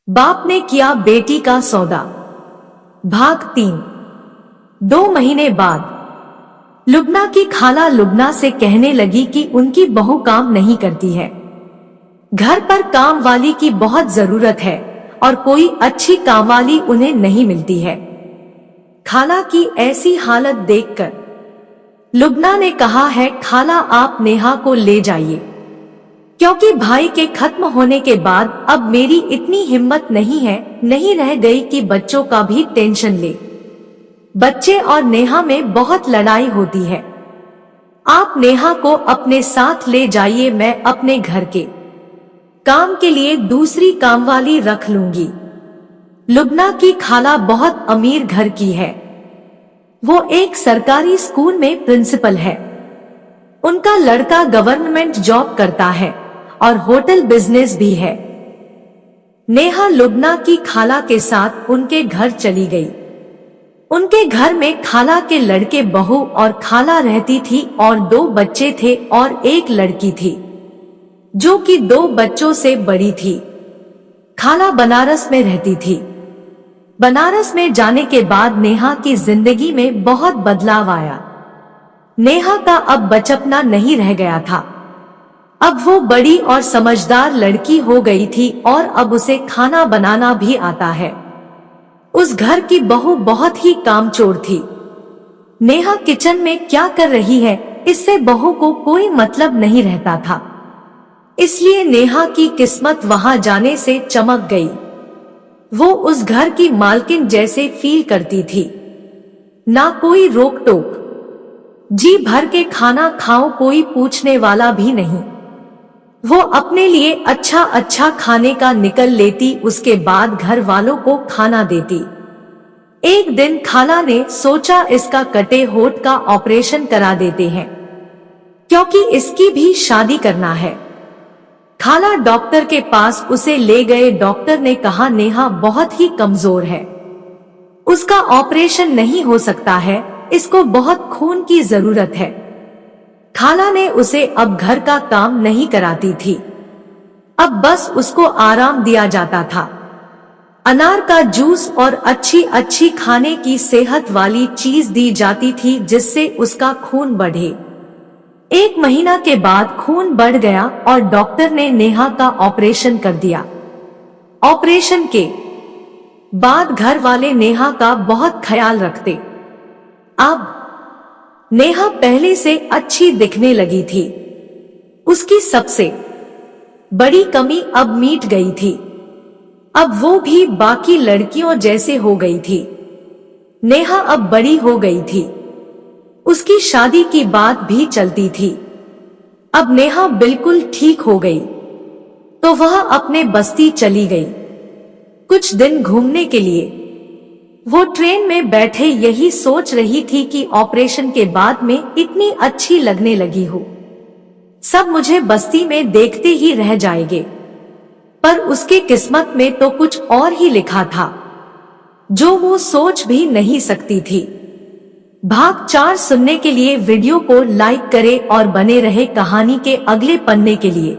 बाप ने किया बेटी का सौदा। भाग 3। 2 महीने बाद लुबना की खाला लुबना से कहने लगी कि उनकी बहू काम नहीं करती है। घर पर काम वाली की बहुत जरूरत है और कोई अच्छी काम वाली उन्हें नहीं मिलती है। खाला की ऐसी हालत देखकर लुबना ने कहा है, खाला आप नेहा को ले जाइए, क्योंकि भाई के खत्म होने के बाद अब मेरी इतनी हिम्मत नहीं रह गई कि बच्चों का भी टेंशन ले। बच्चे और नेहा में बहुत लड़ाई होती है। आप नेहा को अपने साथ ले जाइए, मैं अपने घर के काम के लिए दूसरी कामवाली रख लूंगी। लुबना की खाला बहुत अमीर घर की है। वो एक सरकारी स्कूल में प्रिंसिपल है। उनका लड़का गवर्नमेंट जॉब करता है और होटल बिजनेस भी है। नेहा लुबना की खाला के साथ उनके घर चली गई। उनके घर में खाला के लड़के, बहू और खाला रहती थी और 2 बच्चे थे और एक लड़की थी जो कि 2 बच्चों से बड़ी थी। खाला बनारस में रहती थी। बनारस में जाने के बाद नेहा की जिंदगी में बहुत बदलाव आया। नेहा का अब बचपना नहीं रह गया था। अब वो बड़ी और समझदार लड़की हो गई थी और अब उसे खाना बनाना भी आता है। उस घर की बहू बहुत ही कामचोर थी। नेहा किचन में क्या कर रही है, इससे बहू को कोई मतलब नहीं रहता था। इसलिए नेहा की किस्मत वहां जाने से चमक गई। वो उस घर की मालकिन जैसे फील करती थी। ना कोई रोक टोक, जी भर के खाना खाओ, कोई पूछने वाला भी नहीं। वो अपने लिए अच्छा खाने का निकल लेती, उसके बाद घर वालों को खाना देती। एक दिन खाला ने सोचा इसका कटे होठ का ऑपरेशन करा देते हैं, क्योंकि इसकी भी शादी करना है। खाला डॉक्टर के पास उसे ले गए। डॉक्टर ने कहा, नेहा बहुत ही कमजोर है, उसका ऑपरेशन नहीं हो सकता है, इसको बहुत खून की जरूरत है। खाला ने उसे अब घर का काम नहीं कराती थी, अब बस उसको आराम दिया जाता था। अनार का जूस और अच्छी खाने की सेहत वाली चीज दी जाती थी जिससे उसका खून बढ़े। 1 महीना के बाद खून बढ़ गया और डॉक्टर ने नेहा का ऑपरेशन कर दिया। ऑपरेशन के बाद घर वाले नेहा का बहुत ख्याल रखते। अब नेहा पहले से अच्छी दिखने लगी थी। उसकी सबसे बड़ी कमी अब मिट गई थी। अब वो भी बाकी लड़कियों जैसे हो गई थी। नेहा अब बड़ी हो गई थी। उसकी शादी की बात भी चलती थी। अब नेहा बिल्कुल ठीक हो गई तो वह अपने बस्ती चली गई कुछ दिन घूमने के लिए। वो ट्रेन में बैठे यही सोच रही थी कि ऑपरेशन के बाद में इतनी अच्छी लगने लगी हूँ, सब मुझे बस्ती में देखते ही रह जाएंगे। पर उसके किस्मत में तो कुछ और ही लिखा था जो वो सोच भी नहीं सकती थी। भाग 4 सुनने के लिए वीडियो को लाइक करें और बने रहे कहानी के अगले पन्ने के लिए।